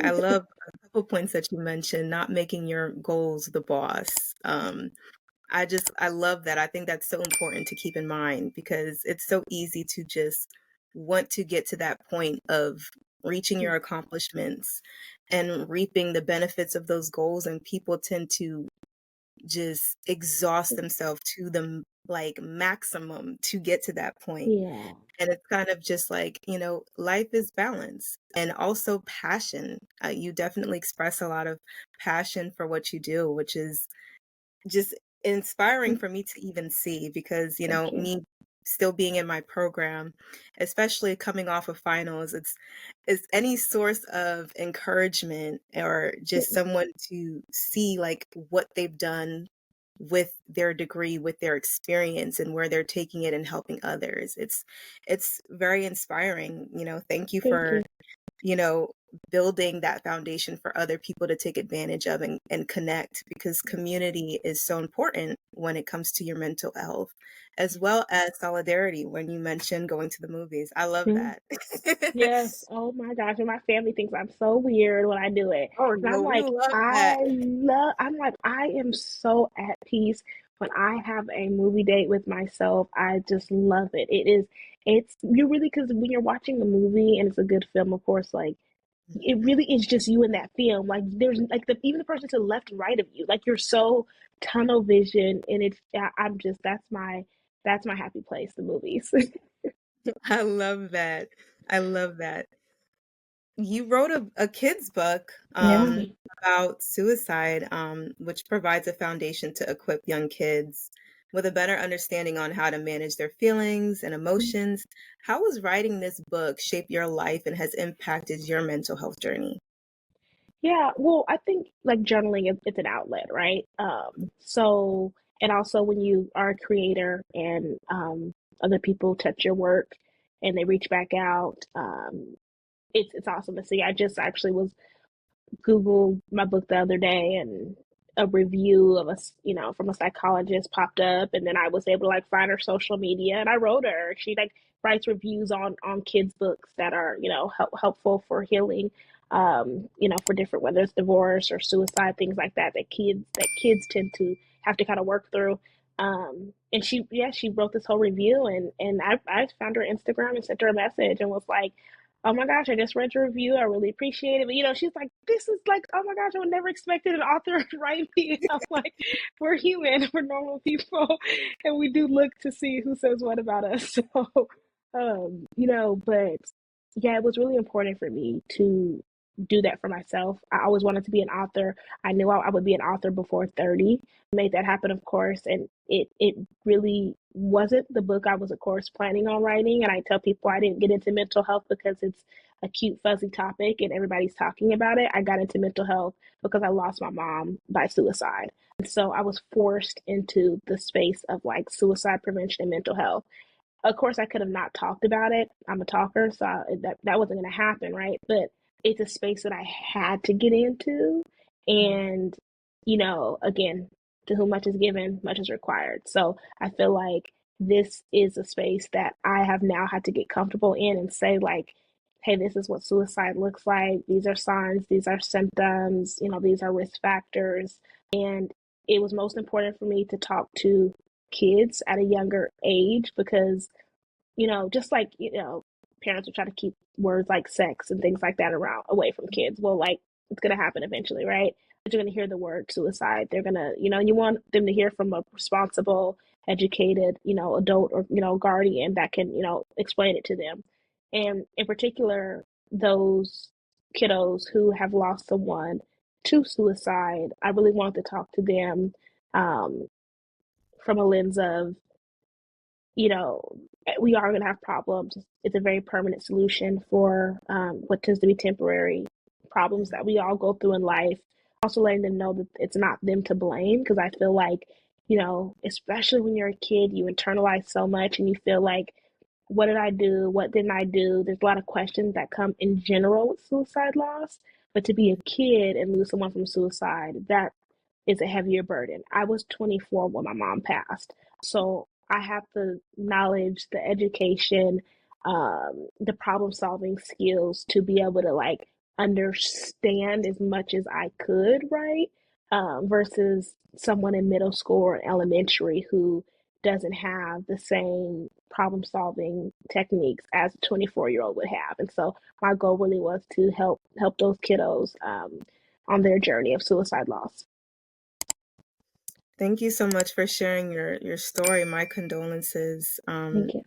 I love a couple points that you mentioned, not making your goals the boss. Um, I love that. I think that's so important to keep in mind because it's so easy to just want to get to that point of reaching your accomplishments and reaping the benefits of those goals. And people tend to just exhaust themselves to the like maximum to get to that point. Yeah. And it's kind of just like, life is balance and also passion. You definitely express a lot of passion for what you do, which is just inspiring for me to even see because, Thank you. me still being in my program, especially coming off of finals, it's any source of encouragement or just Yeah. someone to see like what they've done with their degree, with their experience and where they're taking it and helping others. It's very inspiring. Thank you Thank for you. you know, building that foundation for other people to take advantage of and connect because community is so important when it comes to your mental health, as well as solidarity when you mentioned going to the movies. I love Mhm. that. Yes. Oh my gosh, and my family thinks I'm so weird when I do it. Oh, And no, we love that. I am so at peace when I have a movie date with myself. I just love it. It's you really, because when you're watching a movie and it's a good film, of course, like it really is just you in that film. Like there's like even the person to the left and right of you. Like you're so tunnel vision, and I'm just that's my happy place. The movies. I love that. I love that. You wrote a kid's book Yeah. about suicide, which provides a foundation to equip young kids with a better understanding on how to manage their feelings and emotions. How has writing this book shaped your life and has impacted your mental health journey? Yeah, well, I think like journaling it's an outlet, right? So and also when you are a creator and other people touch your work and they reach back out, it's awesome to see. I just actually was Googled my book the other day, and a review of from a psychologist popped up, and then I was able to like find her social media, and I wrote her. She like writes reviews on kids' books that are helpful for healing, for different, whether it's divorce or suicide, things like that that kids tend to have to kind of work through. And she wrote this whole review, and I found her Instagram and sent her a message and was like, oh my gosh, I just read your review. I really appreciate it. But she's like, this is like, oh my gosh, I would never expected an author to write me. And I'm like, we're human, we're normal people, and we do look to see who says what about us. So, but yeah, it was really important for me to do that for myself. I always wanted to be an author. I knew I would be an author before 30. Made that happen, of course, and it really wasn't the book I was, of course, planning on writing. And I tell people I didn't get into mental health because it's a cute, fuzzy topic and everybody's talking about it. I got into mental health because I lost my mom by suicide. And so I was forced into the space of like suicide prevention and mental health. Of course, I could have not talked about it. I'm a talker, so that wasn't going to happen, right? But it's a space that I had to get into, and again, to whom much is given, much is required. So I feel like this is a space that I have now had to get comfortable in and say like, hey, this is what suicide looks like. These are signs. These are symptoms. These are risk factors. And it was most important for me to talk to kids at a younger age because just like, parents will try to keep words like sex and things like that around away from kids. Well, like it's going to happen eventually, right? But you're going to hear the word suicide. They're going to, you want them to hear from a responsible, educated, adult or, guardian that can, explain it to them. And in particular, those kiddos who have lost someone to suicide, I really want to talk to them um, from a lens of you know, we are going to have problems. It's a very permanent solution for what tends to be temporary problems that we all go through in life. Also, letting them know that it's not them to blame because I feel like, especially when you're a kid, you internalize so much and you feel like, what did I do? What didn't I do? There's a lot of questions that come in general with suicide loss. But to be a kid and lose someone from suicide, that is a heavier burden. I was 24 when my mom passed. So I have the knowledge, the education, the problem solving skills to be able to like understand as much as I could, right? Versus someone in middle school or elementary who doesn't have the same problem solving techniques as a 24-year-old would have. And so my goal really was to help those kiddos on their journey of suicide loss. Thank you so much for sharing your story. My condolences. Thank you.